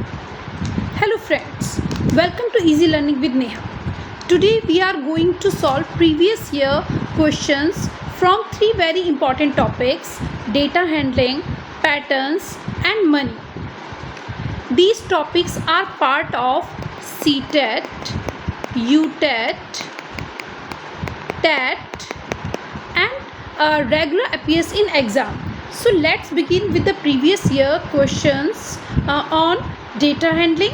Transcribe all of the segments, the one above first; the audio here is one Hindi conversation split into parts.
Hello friends, welcome to Easy Learning with Neha. Today we are going to solve previous year questions from three very important topics: data handling, patterns and money. These topics are part of CTET, UTET, TET and regular appears in exam. So let's begin with the previous year questions on data handling,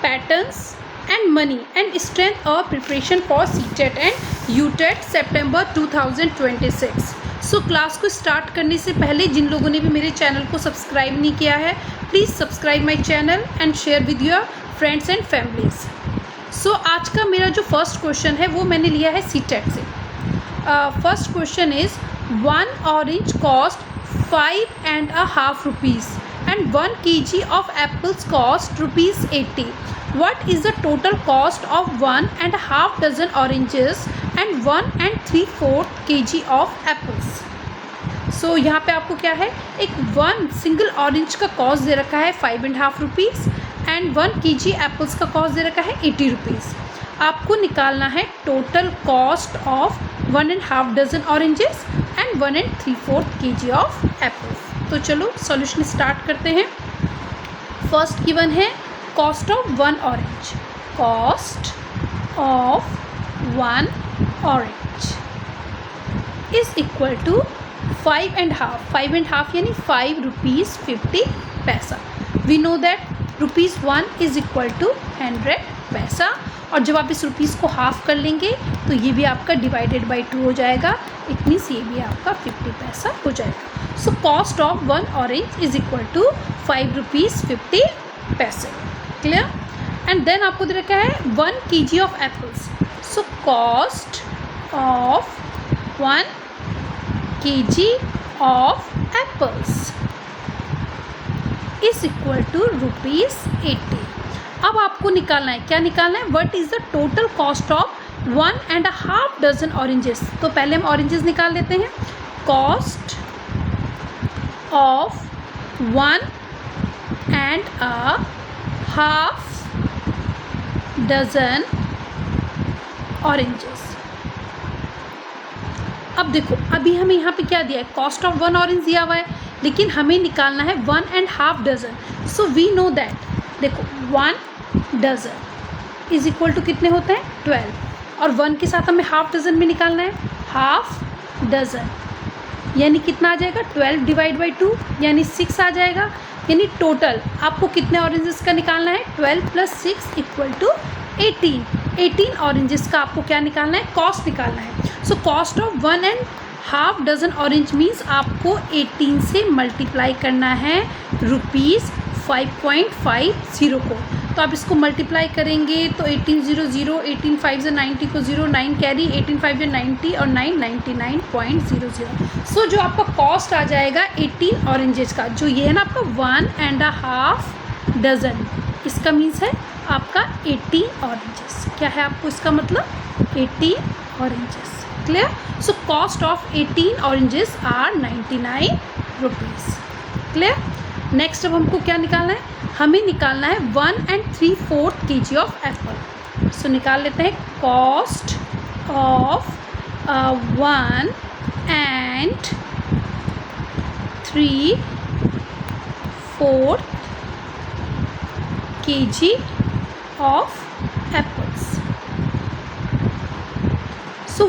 patterns and money and strength our preparation for CTET and UTET September 2026. So class को स्टार्ट करने से पहले जिन लोगों ने भी मेरे चैनल को सब्सक्राइब नहीं किया है, please subscribe my channel and share with your friends and families. So आज का मेरा जो फर्स्ट क्वेश्चन है वो मैंने लिया है CTET से. First question is 1 orange cost 5.5 rupees and 1 kg of apples cost rupees 80. What is the total cost of 1.5 dozen oranges and 1 3/4 kg of apples? So यहाँ पे आपको क्या है, एक 1 सिंगल ऑरेंज का कॉस्ट दे रखा है 5.5 रुपीज़ एंड 1 kg एप्पल्स का कॉस्ट दे रखा है 80 रुपीज़. आपको निकालना है total cost of 1.5 dozen oranges and 1 3/4 kg of apples. तो चलो सॉल्यूशन स्टार्ट करते हैं. फर्स्ट गिवन है cost of 1 orange. Cost of 1 orange is equal to 5.5 यानी 5 rupees 50 paisa. We know that ₹1 is equal to 100 paisa. और जब आप इस रुपीज़ को हाफ कर लेंगे तो ये भी आपका डिवाइडेड बाई 2 हो जाएगा. इट मीन्स ये भी आपका 50 पैसा हो जाएगा. So cost of 1 orange is equal to 5 rupees 50 paise. Clear. And then आपको दे रखा है 1 kg of apples. So cost of 1 kg of apples is equal to ₹80. अब आपको निकालना है, क्या निकालना है, what is the total cost of 1.5 dozen oranges. तो पहले हम ऑरेंजेस निकाल लेते हैं. Cost of 1.5 dozen oranges. अब देखो, अभी हमें यहाँ पे क्या दिया है, कॉस्ट ऑफ 1 ऑरेंज दिया हुआ है, लेकिन हमें निकालना है 1.5 dozen. So we know that, देखो 1 डजन इज इक्वल टू कितने होते हैं 12, और 1 के साथ हमें हाफ डजन भी निकालना है. हाफ डजन यानी कितना आ जाएगा, 12 डिवाइड बाई 2 यानी 6 आ जाएगा. यानी टोटल आपको कितने ऑरेंजेस का निकालना है, 12 + 6 इक्वल टू 18. 18 ऑरेंजेस का आपको क्या निकालना है, कॉस्ट निकालना है. So cost of 1.5 dozen orange means आपको 18 से मल्टीप्लाई करना है ₹5.50 को. तो आप इसको मल्टीप्लाई करेंगे तो 18 0 0, 18 5 90 को 0, 9 कैरी, 18 5 90 और 9 99.00. सो जो आपका कॉस्ट आ जाएगा 18 ऑरेंजेस का, जो ये है ना आपका 1.5 डजन, इसका मीन्स है आपका 80 ऑरेंजेस. क्या है आपको इसका मतलब 80 oranges. Clear. So cost of 18 oranges are 99 rupees. Clear. Next अब हमको क्या निकालना है, हमें निकालना है 1 3/4 kg ऑफ एप्पल. सो निकाल लेते हैं. Cost of 1 3/4 kg of apples. So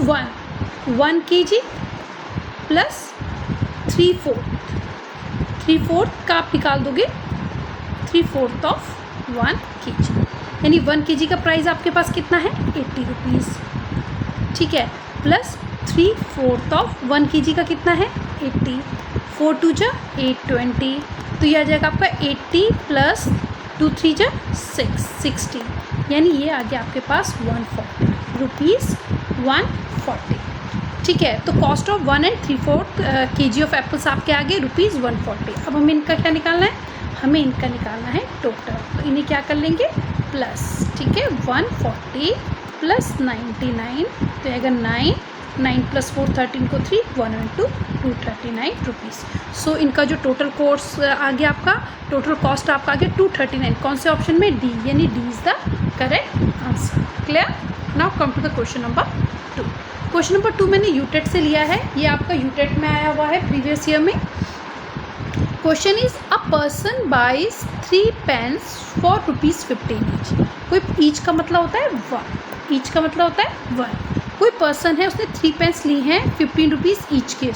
1 kg plus 3/4 का आप निकाल दोगे 3/4 ऑफ 1 kg, यानी 1 kg का प्राइस आपके पास कितना है 80 रुपीज़. ठीक है. प्लस 3/4 ऑफ 1 kg का कितना है 80. 4 2 जा 820, तो ये आ जाएगा आपका 80 प्लस 2 3 जा 60, यानी ये आ गया आपके पास 140 रुपीज़. 140. ठीक है. तो cost of 1 3/4 kg of apples आपके आगे ₹140. अब हमें इनका क्या निकालना है, हमें इनका निकालना है टोटल. तो इन्हें क्या कर लेंगे, प्लस. ठीक है. 140 + 99 तो आएगा 9 9 + 4 13 को 3 1 and 2 239 रुपीज़। सो इनका जो टोटल कोर्स आ गया आपका, टोटल कॉस्ट आपका आ गया 239। कौन से ऑप्शन में? डी, यानी D is the correct answer. Clear? Now come to the question number 2। Question number 2 मैंने यूटेट से लिया है, ये आपका यूटेट में आया हुआ है प्रीवियस ईयर में। Question is a person buys 3 pens for ₹15 each. कोई ईच का मतलब होता है 1, ईच का मतलब होता है 1। कोई पर्सन है, उसने 3 पेन्स ली हैं 15 रुपीज़ ईच के।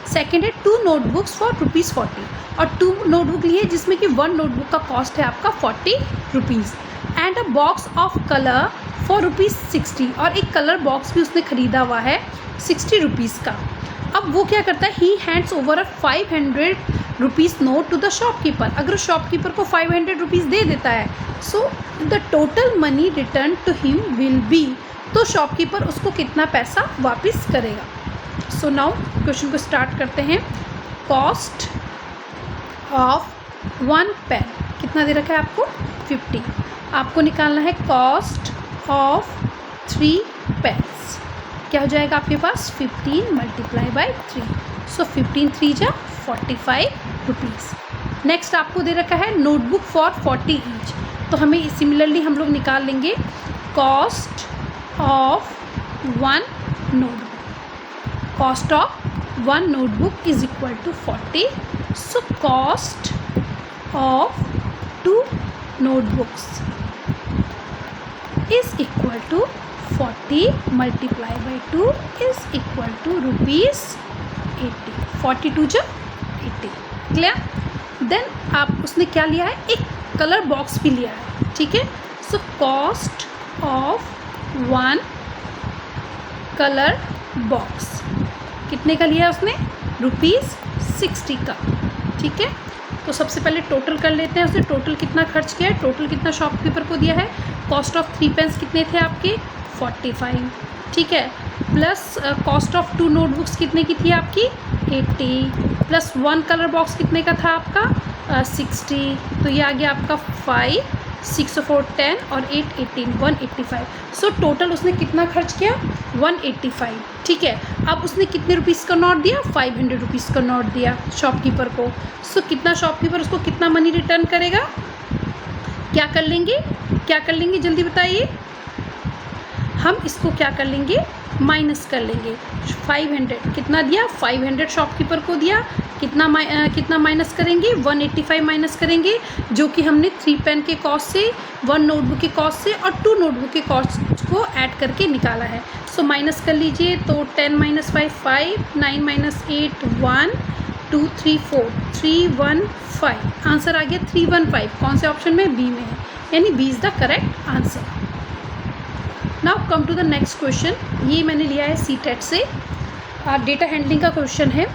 सेकेंड है 2 नोटबुक्स फॉर ₹40, और 2 नोटबुक लिए जिसमें कि 1 नोटबुक का कॉस्ट है आपका 40 rupees. And a box of colour for ₹60, और एक कलर बॉक्स भी उसने ख़रीदा हुआ है 60 रुपीज़ का। अब वो क्या करता है, he hands over a 500 rupees note to the shopkeeper. अगर शॉपकीपर को 500 रुपीज़ दे देता है, so the total money return to him will be, तो शॉपकीपर उसको कितना पैसा वापस करेगा। सो नाउ क्वेश्चन को स्टार्ट करते हैं। कॉस्ट ऑफ 1 पेन कितना दे रखा है आपको? 50। आपको निकालना है कॉस्ट ऑफ 3 पेन्स। क्या हो जाएगा आपके पास? 15 × 3। सो 15 3 जा 45 रुपीज़। नेक्स्ट आपको दे रखा है नोटबुक फॉर 40 ईच, तो हमें सिमिलरली हम लोग निकाल लेंगे cost of 1 notebook. Cost of 1 notebook is equal to 40। So cost of 2 notebooks is equal to 40 × 2 is equal to ₹80। 42 जा 80। क्लियर? देन आप उसने क्या लिया है, एक कलर बॉक्स भी लिया है, ठीक है। So cost of 1 colour box कितने का लिया उसने? ₹60 का, ठीक है। तो सबसे पहले टोटल कर लेते हैं, उसने टोटल कितना खर्च किया है, टोटल कितना शॉपकीपर को दिया है। कॉस्ट ऑफ 3 पेन्स कितने थे आपके? 45, ठीक है। प्लस कॉस्ट ऑफ 2 नोटबुक्स कितने की थी आपकी? 80, प्लस 1 कलर बॉक्स कितने का था आपका? 60। तो ये आ गया आपका 5, 6 4 10 और 8 18 185। सो टोटल उसने कितना खर्च किया? 185, ठीक है। अब उसने कितने रुपीज़ का नोट दिया? 500 रुपीज़ का नोट दिया शॉपकीपर को। सो कितना शॉपकीपर उसको कितना मनी रिटर्न करेगा? क्या कर लेंगे, क्या कर लेंगे, जल्दी बताइए। हम इसको क्या कर लेंगे? माइनस कर लेंगे। 500 कितना दिया? 500 शॉपकीपर को दिया। कितना माइनस करेंगे? 185 माइनस करेंगे, जो कि हमने 3 पेन के कॉस्ट से, 1 नोटबुक के कॉस्ट से और 2 नोटबुक के कॉस्ट को ऐड करके निकाला है। सो माइनस कर लीजिए, तो 10 - 5 5, 9 - 8 1 2 3 4 315। आंसर आ गया 315। कौन से ऑप्शन में? बी में है, यानी B is the correct answer. Now come to the next question. ये मैंने लिया है सीटेट से, डेटा हैंडलिंग का क्वेश्चन है।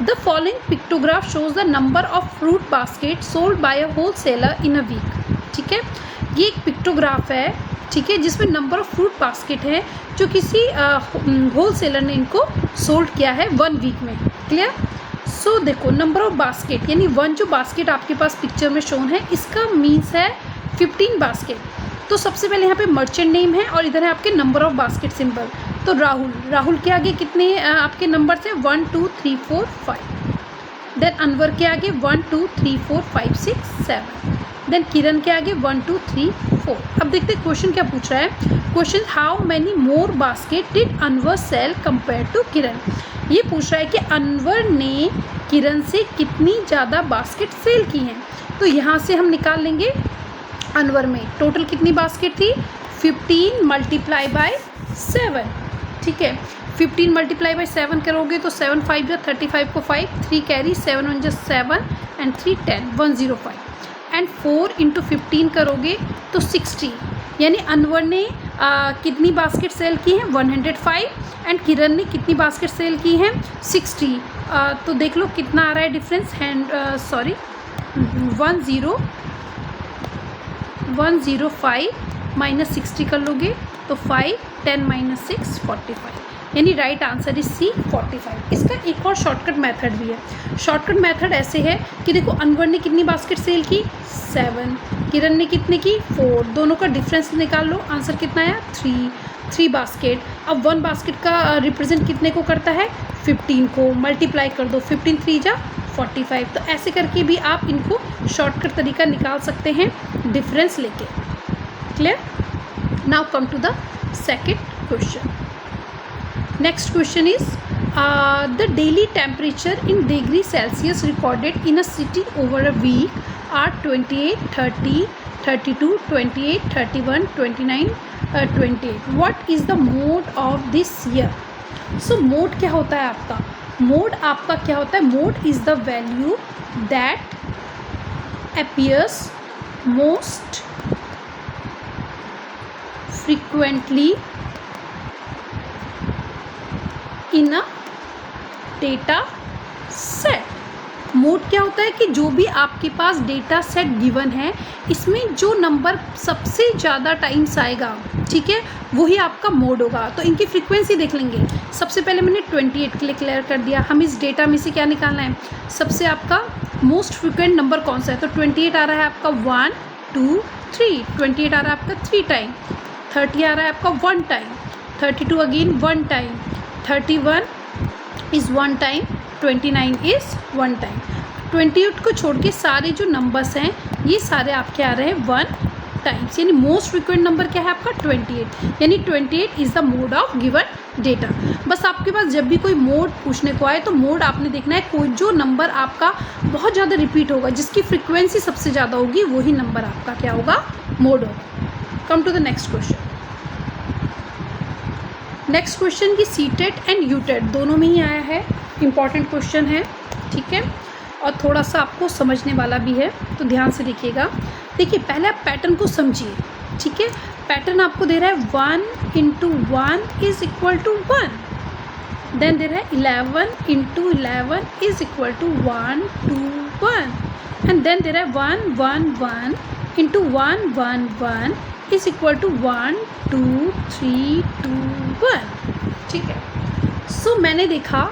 The following pictograph shows the number of fruit basket sold by a wholesaler in a week, ठीक है। ये एक पिक्टोग्राफ है, ठीक है, जिसमें नंबर ऑफ फ्रूट बास्केट है जो किसी होल सेलर ने इनको सोल्ड किया है 1 वीक में। क्लियर? सो देखो, नंबर ऑफ बास्केट यानी 1 जो बास्केट आपके पास पिक्चर में शोन है, इसका मीन्स है 15 बास्केट। तो सबसे पहले यहाँ पे मर्चेंट नेम है और इधर है आपके नंबर ऑफ बास्केट सिंबल। तो राहुल के आगे कितने आपके नंबर है? 1 2 3 4 5। देन अनवर के आगे 1 2 3 4 5 6 7। देन किरण के आगे 1 2 3 4। अब देखते हैं क्वेश्चन क्या पूछ रहा है। Question, how many more basket did Anwar sell compare to Kiran. ये पूछ रहा है कि अनवर ने किरण से कितनी ज़्यादा बास्केट सेल की हैं। तो यहाँ से हम निकाल लेंगे अनवर में टोटल कितनी बास्केट थी? 15 × 7, ठीक है। 15 × 7 करोगे तो 7 5 जा 35 को 5 3 कैरी 7 1 जा 7 एंड 3 10 105 एंड 4 × 15 करोगे तो 60। यानी अनवर ने कितनी बास्केट सेल की हैं? 105 एंड किरण ने कितनी बास्केट सेल की हैं? 60। तो देख लो कितना आ रहा है डिफरेंस। 105 - 60 कर लोगे तो 5 10 - 6 45। यानी राइट आंसर इज सी 45। इसका एक और शॉर्टकट मेथड भी है। शॉर्टकट मेथड ऐसे है कि देखो अनवर ने कितनी बास्केट सेल की 7, किरण ने कितने की 4, दोनों का डिफरेंस निकाल लो, आंसर कितना आया 3 बास्केट। अब 1 बास्केट का रिप्रेजेंट कितने को करता है 15 को, मल्टीप्लाई कर दो 15 3 जा 45। तो ऐसे करके भी आप इनको शॉर्टकट तरीका निकाल सकते हैं डिफरेंस लेके। Clear? Now come to the second question. Next question is the daily temperature in degree Celsius recorded in a city over a week are 28, 30, 32, 28, 31, 29, 28. What is the mode of this year? So mode क्या होता है आपका? मोड आपका क्या होता है? Mode is the value that appears most frequently in a data set. Mode क्या होता है कि जो भी आपके पास डेटा सेट गिवन है इसमें जो नंबर सबसे ज़्यादा टाइम्स आएगा, ठीक है, वही आपका मोड होगा। तो इनकी फ्रीक्वेंसी देख लेंगे। सबसे पहले मैंने 28 के लिए क्लियर कर दिया। हम इस डेटा में से क्या निकालना है, सबसे आपका मोस्ट फ्रीक्वेंट नंबर कौन सा है। तो 28 आ रहा है आपका 1 2 3, 28 आ रहा है आपका 3 टाइम, 30 आ रहा है आपका 1 time, 32 again 1 time, 31 is 1 time, 29 is 1 time. 28 को छोड़ के सारे जो नंबर्स हैं ये सारे आपके आ रहे हैं 1 टाइम्स, यानी मोस्ट फ्रीक्वेंट नंबर क्या है आपका 28, यानी 28 is the mode of given data. बस आपके पास जब भी कोई मोड पूछने को आए तो मोड आपने देखना है कोई जो नंबर आपका बहुत ज़्यादा रिपीट होगा, जिसकी फ्रीक्वेंसी सबसे ज़्यादा होगी, वही नंबर आपका क्या होगा, मोड होगा। Come to the next question. Next question की सीटेट एंड यूटेट दोनों में ही आया है, इंपॉर्टेंट क्वेश्चन है, ठीक है, और थोड़ा सा आपको समझने वाला भी है, तो ध्यान से देखिएगा। देखिए पहले आप पैटर्न को समझिए, ठीक है। पैटर्न आपको दे रहा है 1 into 1 is equal to 1, then दे रहा है 11 into 11 is equal to 1 2 1, and then दे रहा है 1 1 1 इंटू 1 1 1 इज इक्वल टू 1 2 3 2 1, ठीक है। सो मैंने देखा,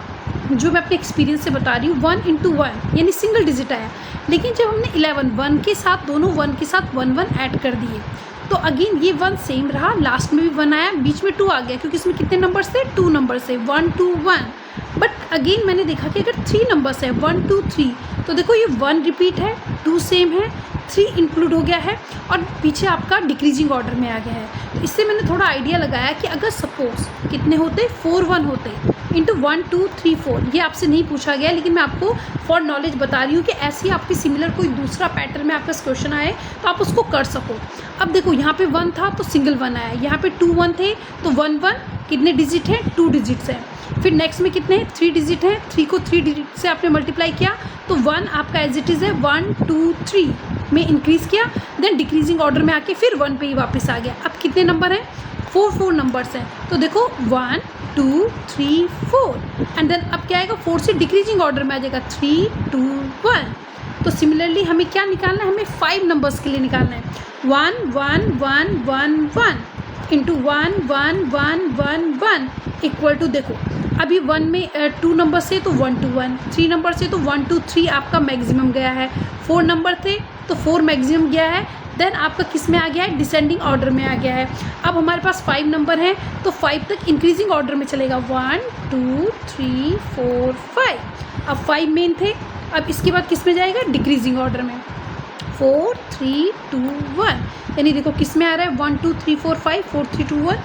जो मैं अपने एक्सपीरियंस से बता रही हूँ, 1 इंटू 1 यानी सिंगल डिजिट आया, लेकिन जब हमने 11 1 के साथ, दोनों 1 के साथ 1 1 ऐड कर दिए तो अगेन ये 1 सेम रहा, लास्ट में भी 1 आया, बीच में 2 आ गया, क्योंकि इसमें कितने नंबर्स थे, 2 नंबर्स थे, 1 2 1। बट अगेन मैंने देखा कि अगर 3 नंबर्स है 1 2 3, तो देखो ये 1 रिपीट है, 2 सेम है, 3 इंक्लूड हो गया है, और पीछे आपका डिक्रीजिंग ऑर्डर में आ गया है। तो इससे मैंने थोड़ा आइडिया लगाया कि अगर सपोज कितने होते, 4 1 होते इंटू 1 2 3 4, ये आपसे नहीं पूछा गया, लेकिन मैं आपको फॉर नॉलेज बता रही हूँ कि ऐसे ही आपकी सिमिलर कोई दूसरा पैटर्न में आपका क्वेश्चन आए तो आप उसको कर सको। अब देखो यहाँ पे 1 था तो सिंगल 1 आया, यहाँ पे 2 1 थे तो 1 1 कितने डिजिट हैं, 2 डिजिट्स हैं। फिर नेक्स्ट में कितने हैं, 3 डिजिट हैं, 3 को 3 डिजिट से आपने मल्टीप्लाई किया तो 1 आपका एज इट इज़ है, 1 2 3 में इंक्रीज़ किया, देन डिक्रीजिंग ऑर्डर में आके फिर 1 पे ही वापस आ गया। अब कितने नंबर हैं, 4 नंबर्स हैं, तो देखो 1 2 3 4, एंड देन अब क्या आएगा, 4 से डिक्रीजिंग ऑर्डर में आ जाएगा 3 2 1। तो सिमिलरली हमें क्या निकालना है, हमें 5 नंबर्स के लिए निकालना है, 1 1 1 1 1 इंटू 1 1 1 1 1 इक्वल टू, देखो अभी 1 में 2 नंबर से तो 1 2 1, 3 नंबर से तो 1 2 3 आपका मैक्सिमम गया है, 4 नंबर थे तो 4 मैक्सिमम गया है, देन आपका किस में आ गया है, डिसेंडिंग ऑर्डर में आ गया है। अब हमारे पास 5 नंबर हैं तो 5 तक इंक्रीजिंग ऑर्डर में चलेगा, 1 2 3 4 5। अब 5 मेन थे, अब इसके बाद किस में जाएगा, डिक्रीजिंग ऑर्डर में, 4 3 2 1, यानी देखो किस में आ रहा है, 1 2 3 4 5 4 3 2 1,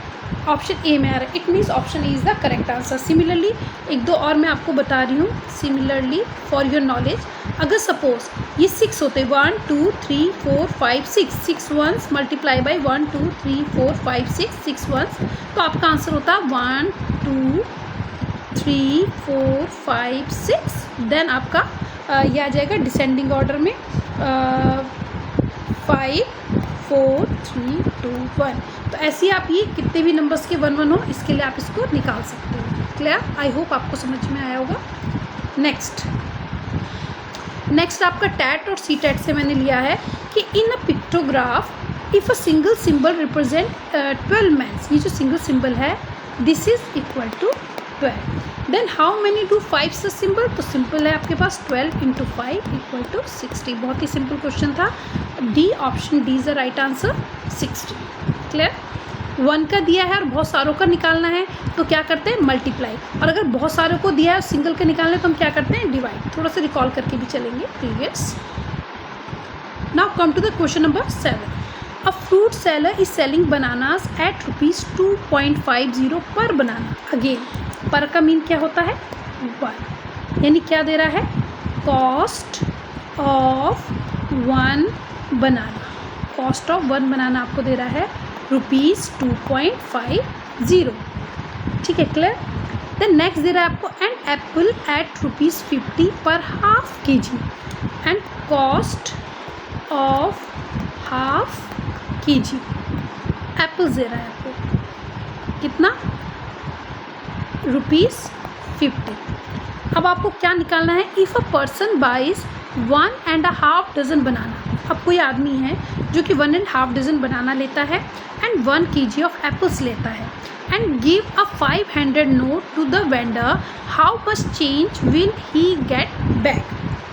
ऑप्शन ए में आ रहा है। It means option A is the correct answer. Similarly एक दो और मैं आपको बता रही हूँ, सिमिलरली फॉर योर नॉलेज, अगर सपोज ये 6 होते, 1 2 3 4 5 6, 6 1 मल्टीप्लाई बाई 1 2 3 4 5 6, 6 1, तो आपका आंसर होता 1 2 3 4 5 6, देन आपका ये आ जाएगा डिसेंडिंग ऑर्डर में 5 4 3 2 1। तो ऐसे ही आप ये कितने भी नंबर्स के 1 1 हो, इसके लिए आप इसको निकाल सकते हो। क्लियर? आई होप आपको समझ में आया होगा। नेक्स्ट आपका टैट और सी टैट से मैंने लिया है कि in a pictograph if a single symbol represent 12 mans, ये जो सिंगल सिंबल है this is equal to 12. Then how many do 5 से सिंपल, तो सिंपल है आपके पास 12 इंटू 5 इक्वल टू 60. बहुत ही सिंपल क्वेश्चन था. D, option D is the right answer, 60. Clear. 1 का दिया है और बहुत सारों का निकालना है तो क्या करते हैं, मल्टीप्लाई. और अगर बहुत सारों को दिया है और सिंगल का निकालना है तो हम क्या करते हैं, डिवाइड. थोड़ा सा रिकॉल करके भी चलेंगे previous. Now come to the question number 7. A fruit seller is selling bananas at rupees 2.50 per banana. Again, पर का मीन क्या होता है, 1. यानी क्या दे रहा है, cost of 1 banana. Cost of 1 बनाना आपको दे रहा है रुपीज़ 2.50. ठीक है, क्लियर. देन नेक्स्ट दे रहा है आपको एन एप्पल एट रुपीज़ 50 पर half kg and cost of half kg. Apples दे रहा है आपको कितना, ₹50. अब आपको क्या निकालना है, if a person buys 1.5 dozen banana. अब कोई आदमी है जो कि 1.5 डजन बनाना लेता है एंड 1 kg ऑफ एप्पल्स लेता है and give a 500 note to the vendor, how much change will he get back.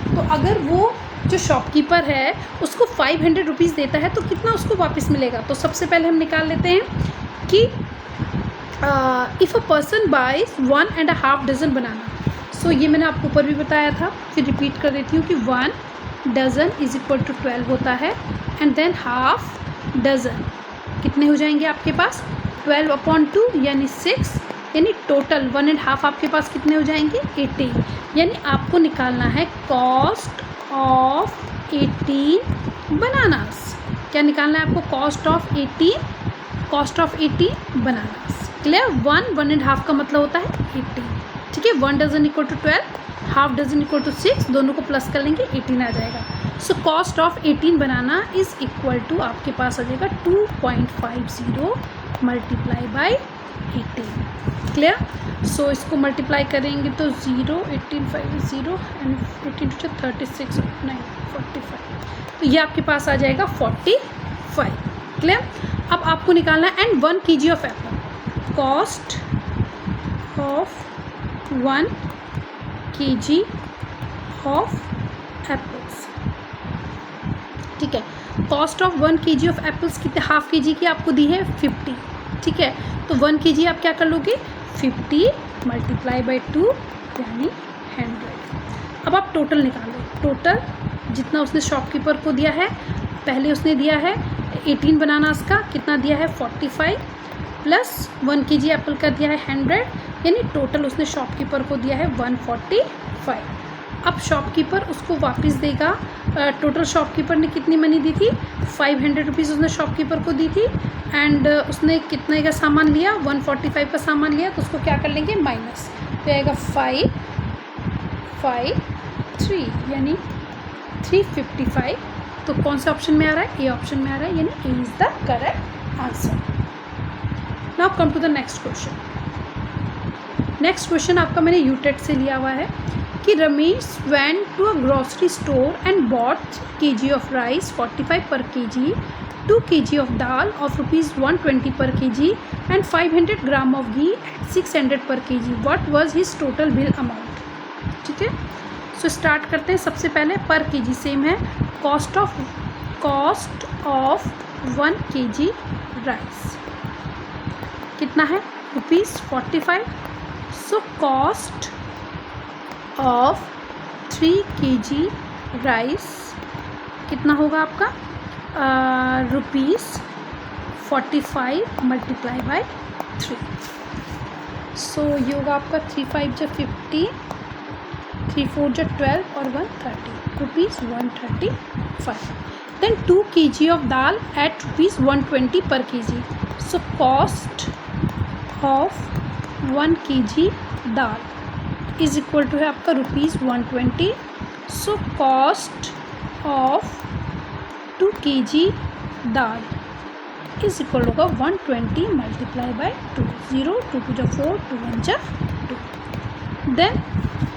तो अगर वो जो शॉपकीपर है उसको 500 रुपीज़ देता है तो कितना उसको वापस मिलेगा. तो सबसे पहले हम निकाल लेते हैं कि if a person buys 1.5 dozen banana. So ये मैंने आपको ऊपर भी बताया था, फिर रिपीट कर देती हूँ कि 1 डजन इज इक्वल टू 12 होता है एंड देन हाफ डजन कितने हो जाएंगे आपके पास, 12/2 यानी 6. यानी टोटल 1.5 आपके पास कितने हो जाएंगे, 18. यानी आपको निकालना है कॉस्ट ऑफ 18 बनानास. क्या निकालना है आपको, कॉस्ट ऑफ 18 बनानास. क्लियर. 1.5 का मतलब होता है 18. ठीक है. 1 dozen equal to 12, half dozen equal to 6, दोनों को प्लस कर लेंगे 18 आ जाएगा. So cost of 18 banana is equal to आपके पास आ जाएगा 2.50 मल्टीप्लाई बाई 18. क्लियर. सो इसको मल्टीप्लाई करेंगे तो 0, 18, 5 0 एंड 18 to 36, 9, 45. तो ये आपके पास आ जाएगा 45. क्लियर. अब आपको निकालना है and 1 kg of Apple. Cost of 1 kg of apples. ठीक है. Cost of 1 kg of apples कितने, हाफ kg की आपको दी है 50. ठीक है. तो 1 kg आप क्या कर लोगे, 50 मल्टीप्लाई बाई 2 यानी 100. अब आप टोटल निकालो. टोटल जितना उसने शॉपकीपर को दिया है, पहले उसने दिया है 18 बनानास का, कितना दिया है 45 प्लस 1 kg एप्पल का दिया है 100. यानी टोटल उसने शॉपकीपर को दिया है 145. अब शॉपकीपर उसको वापस देगा. टोटल शॉपकीपर ने कितनी मनी दी थी, 500 रुपीज़ उसने शॉपकीपर को दी थी एंड उसने कितने का सामान लिया, 145 का सामान लिया. तो उसको क्या कर लेंगे, माइनस. तो आएगा 5, 5, 3 यानी 355. तो कौन सा ऑप्शन में आ रहा है, ए ऑप्शन में आ रहा है, यानी A is the correct answer. Now come to the next question. Next question आपका मैंने यूटेट से लिया हुआ है कि Ramesh went to a grocery store and bought 3 kg of rice 45 per kg, 2 kg of dal of ₹120 per kg and 500 gram of ghee at 600 per kg. What was his total bill amount. ठीक है. सो स्टार्ट करते हैं. सबसे पहले पर kg सेम है. कॉस्ट ऑफ 1 kg राइस कितना है, ₹45. सो कॉस्ट ऑफ 3 kg राइस कितना होगा आपका, ₹45 मल्टीप्लाई बाई 3. सो ये होगा आपका 3 5 जो 50, 3 4 जो 12 और 130, ₹135. Then 2 kg of dal at ₹120 per kg. So cost of 1 kg dal is equal to है आपका ₹120. So cost of 2 kg dal is equal होगा 120 मल्टीप्लाई बाई 2. 0, 2 2 जा 4, 2 1 जा 2. देन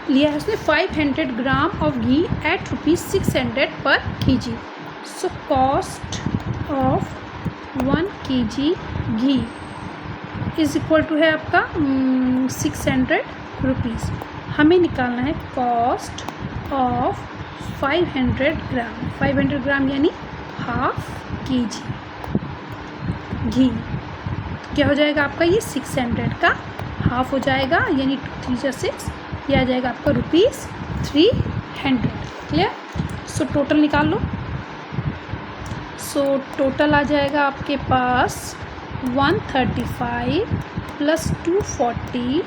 लिया है उसने 500 gram of ghee at ₹600 per kg. So cost of 1 kg ghee is equal to है आपका 600 रुपीज़। हमें निकालना है कॉस्ट ऑफ 500 ग्राम। 500 ग्राम यानी हाफ kg घी। क्या हो जाएगा आपका ये 600 का हाफ हो जाएगा, यानी 2 3 6, ये आ जाएगा आपका ₹300। क्लियर। सो टोटल निकाल लो। सो टोटल आ जाएगा आपके पास 135 प्लस 240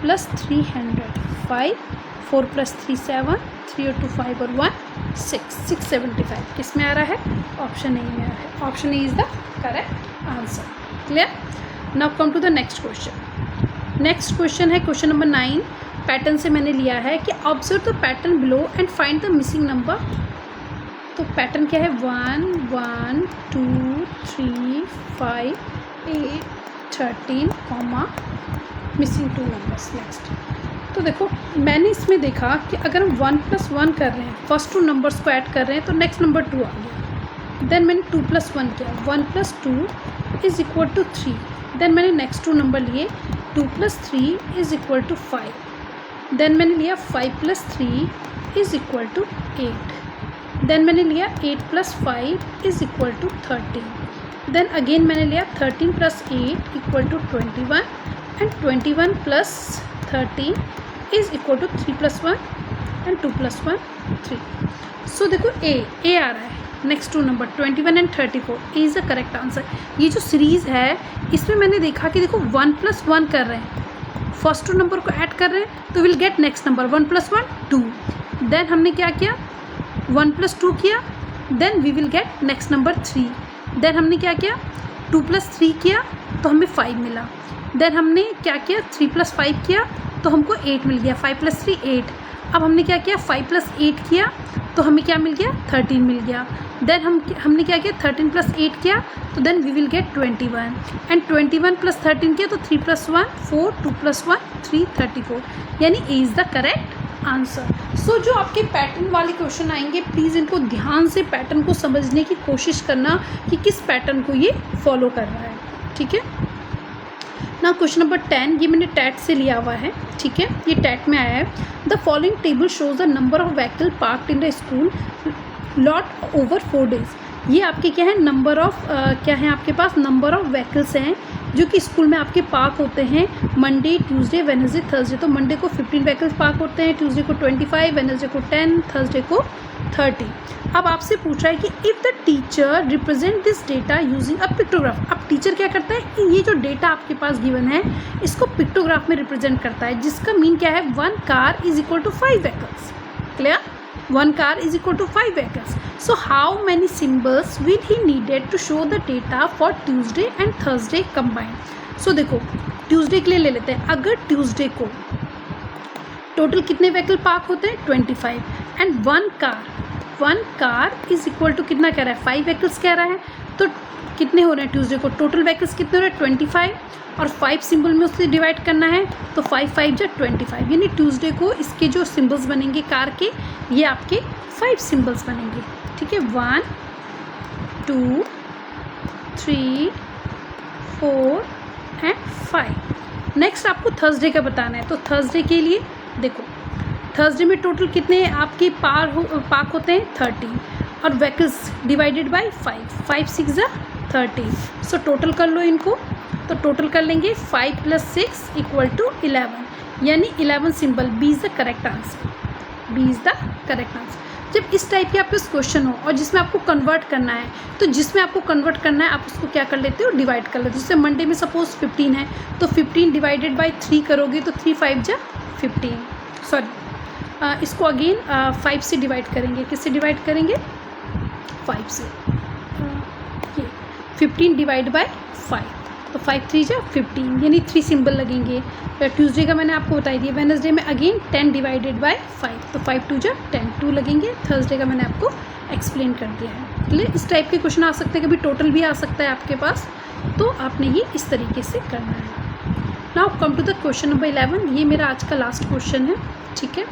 प्लस 300, 5, 4 प्लस 3 7, 3 और 2 5 और 1 6, 675 किस में आ रहा है? ऑप्शन ए में आ रहा है। Option A is the correct answer. Clear. Now come to the next question. Next question है क्वेश्चन नंबर 9। पैटर्न से मैंने लिया है कि observe the pattern below and find the missing number. तो पैटर्न क्या है? 1 1 2 3 5 8 13 कॉमा मिसिंग 2 नंबर्स। नेक्स्ट तो देखो मैंने इसमें देखा कि अगर हम 1 + 1 कर रहे हैं, फर्स्ट 2 नंबर्स को ऐड कर रहे हैं तो नेक्स्ट नंबर 2 आ गया। देन मैंने 2 + 1 किया, 1 + 2 इज इक्वल टू 3। देन मैंने नेक्स्ट 2 नंबर लिए, 2 + 3 इज इक्वल टू 5। देन मैंने लिया 5 + 3 इज इक्वल टू 8। देन मैंने लिया 8 + 5 is equal to 13। Then again मैंने लिया 13 + 8 equal to 21 and 21 + 13 is equal to 3 + 1 and 2 + 1 3। So देखो ए आ रहा है। Next 2 number 21 and 34 is the correct answer. ये जो सीरीज़ है इसमें मैंने देखा कि देखो 1 + 1 कर रहे हैं, फर्स्ट 2 नंबर को ऐड कर रहे हैं तो will get next number 1 + 1 2। Then हमने क्या किया? 1 + 2 किया, then we will get next number 3। Then हमने क्या किया? 2 + 3 किया तो हमें 5 मिला। देन हमने क्या किया? 3 + 5 किया तो हमको 8 मिल गया। 5 + 3 8। अब हमने क्या किया? 5 + 8 किया तो हमें क्या मिल गया? 13 मिल गया। देन हमने क्या किया? 13 + 8 किया तो then we will get 21 and 21 + 13 किया तो 3 + 1 4, 2 + 1 3, 34 यानी A is the correct answer. So जो आपके पैटर्न वाले क्वेश्चन आएंगे प्लीज़ इनको ध्यान से पैटर्न को समझने की कोशिश करना कि किस पैटर्न को ये फॉलो कर रहा है। ठीक है ना। क्वेश्चन नंबर 10 ये मैंने टैट से लिया हुआ है। ठीक है, ये टैट में आया है। The following table shows the number of vehicle parked in the school lot over 4 days. ये आपके क्या है? नंबर ऑफ क्या है आपके पास? नंबर ऑफ व्हीकल्स हैं जो कि स्कूल में आपके पार्क होते हैं मंडे, ट्यूसडे, वेडनेसडे, थर्सडे। तो मंडे को 15 व्हीकल्स पार्क होते हैं, ट्यूसडे को 25, वेडनेसडे को 10, थर्सडे को 30। अब आपसे पूछ रहा है कि if the teacher represent this data using a pictograph. अब टीचर क्या करता है कि ये जो डेटा आपके पास गिवन है इसको पिक्टोग्राफ में रिप्रेजेंट करता है, जिसका मीन क्या है? 1 car is equal to 5 vehicles. Clear. 1 car is equal to 5 vehicles. So how many symbols will he needed to show the data for Tuesday and Thursday combined? So देखो Tuesday के लिए ले लेते हैं। अगर Tuesday को टोटल कितने व्हीकल पार्क होते हैं? 25 and 1 car is equal to कितना कह रहा है? 5 व्हीकल्स कह रहा है। तो कितने हो रहे हैं ट्यूसडे को? टोटल व्हीकल्स कितने हो रहे हैं? 25 और 5 सिंबल में उससे डिवाइड करना है तो 5 5 जा 25 यानी ट्यूसडे को इसके जो सिंबल्स बनेंगे कार के ये आपके 5 सिंबल्स बनेंगे। ठीक है, 1 2 3 4 एंड 5। नेक्स्ट आपको थर्सडे का बताना है। तो थर्सडे के लिए देखो थर्सडे में टोटल कितने आपके पार्क होते हैं? 30 और व्हीकल्स डिवाइडेड बाय 5, 5 6 जा 30। सो टोटल कर लो इनको। तो टोटल कर लेंगे 5 + 6 इक्वल टू 11 यानी 11 symbol. B is the correct answer. B is the correct answer. जब इस टाइप के आपके पास क्वेश्चन हो और जिसमें आपको कन्वर्ट करना है तो जिसमें आपको कन्वर्ट करना है आप उसको क्या कर लेते हो? डिवाइड कर लेते हो। जैसे मंडे में सपोज 15 है तो 15 डिवाइडेड बाय 3 करोगे तो 3 5 जा 15। सॉरी इसको अगेन 5 से डिवाइड करेंगे। किससे डिवाइड करेंगे? 5 से। ये 15 डिवाइड बाय 5 तो 5 3 जा 15 यानी 3 सिंबल लगेंगे। ट्यूसडे का मैंने आपको बताई दिया। वेडनेसडे में अगेन 10 डिवाइडेड बाय 5 तो 5 2 जा 10 2 लगेंगे। थर्सडे का मैंने आपको एक्सप्लेन कर दिया है। चलिए इस टाइप के क्वेश्चन आ सकते हैं, कभी टोटल भी आ सकता है आपके पास, तो आपने ये इस तरीके से करना है। Now come to the question number 11। ये मेरा आज का लास्ट क्वेश्चन है। ठीक है,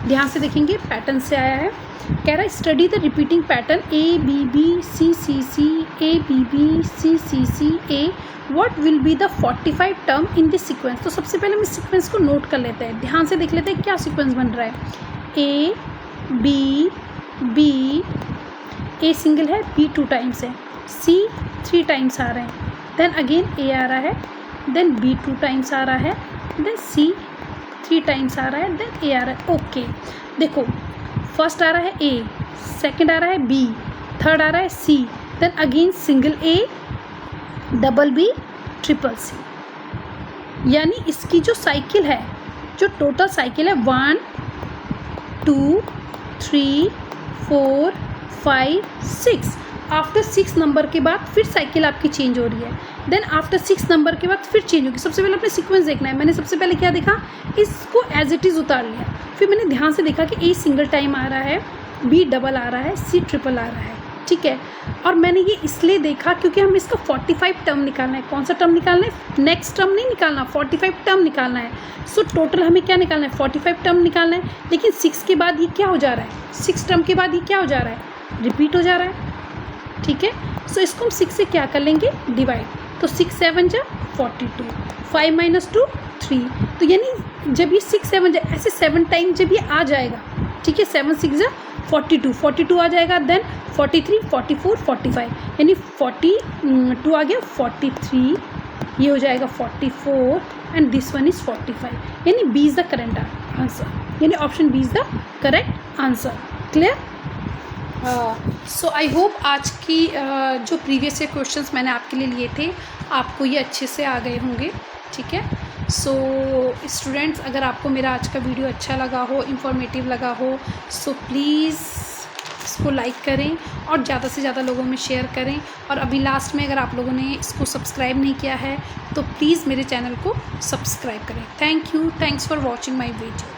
ध्यान से देखेंगे। पैटर्न से आया है। कह रहा है study the repeating pattern A B B C C C A B B C C C A what will be the 45 term in this sequence. तो सबसे पहले हम इस सीक्वेंस को नोट कर लेते हैं, ध्यान से देख लेते हैं क्या सीक्वेंस बन रहा है। A B B, A single है, बी 2 टाइम्स है, सी 3 टाइम्स आ रहे हैं, देन अगेन ए आ रहा है, देन बी 2 टाइम्स आ रहा है, देन सी 3 टाइम्स आ रहा है, देन ए आ रहा है। ओके देखो, फर्स्ट आ रहा है ए, सेकंड आ रहा है बी, थर्ड आ रहा है सी, देन अगेन सिंगल ए, डबल बी, ट्रिपल सी। यानी इसकी जो साइकिल है, जो टोटल साइकिल है 1 2 3 4 5 6, आफ्टर 6 नंबर के बाद फिर साइकिल आपकी चेंज हो रही है, देन आफ्टर 6 नंबर के बाद फिर चेंज होगी। सबसे पहले अपने सीक्वेंस देखना है। मैंने सबसे पहले क्या देखा, इसको एज इट इज़ उतार लिया, फिर मैंने ध्यान से देखा कि ए सिंगल टाइम आ रहा है, बी डबल आ रहा है, सी ट्रिपल आ रहा है, ठीक है। और मैंने ये इसलिए देखा क्योंकि हम इसका 45 टर्म निकालना है। कौन सा टर्म निकालना है, नेक्स्ट टर्म नहीं निकालना, 45 टर्म निकालना है। सो टोटल हमें क्या निकालना है, 45 टर्म निकालना है। लेकिन 6 के बाद ये क्या हो जा रहा है, 6 टर्म के बाद ये क्या हो जा रहा है, रिपीट हो जा रहा है, ठीक है। सो इसको हम 6 से क्या कर लेंगे, डिवाइड। तो 6 7 जा 42, 5 - 2 3। तो यानी जब ये 6 7 जा ऐसे 7 टाइम जब ये आ जाएगा, ठीक है, 7 6 जा 42, 42 आ जाएगा, देन 43 44 45, यानी 42 आ गया, 43 ये हो जाएगा 44 एंड दिस वन इज़ 45, यानी B is the correct answer, यानी option B is the correct answer. Clear. So I hope आज की जो प्रीवियस ईयर क्वेश्चंस मैंने आपके लिए लिए थे आपको ये अच्छे से आ गए होंगे, ठीक है। सो स्टूडेंट्स, अगर आपको मेरा आज का वीडियो अच्छा लगा हो, इंफॉर्मेटिव लगा हो, सो प्लीज़ इसको लाइक करें और ज़्यादा से ज़्यादा लोगों में शेयर करें। और अभी लास्ट में अगर आप लोगों ने इसको सब्सक्राइब नहीं किया है तो प्लीज़ मेरे चैनल को सब्सक्राइब करें। Thank you, thanks for watching my video.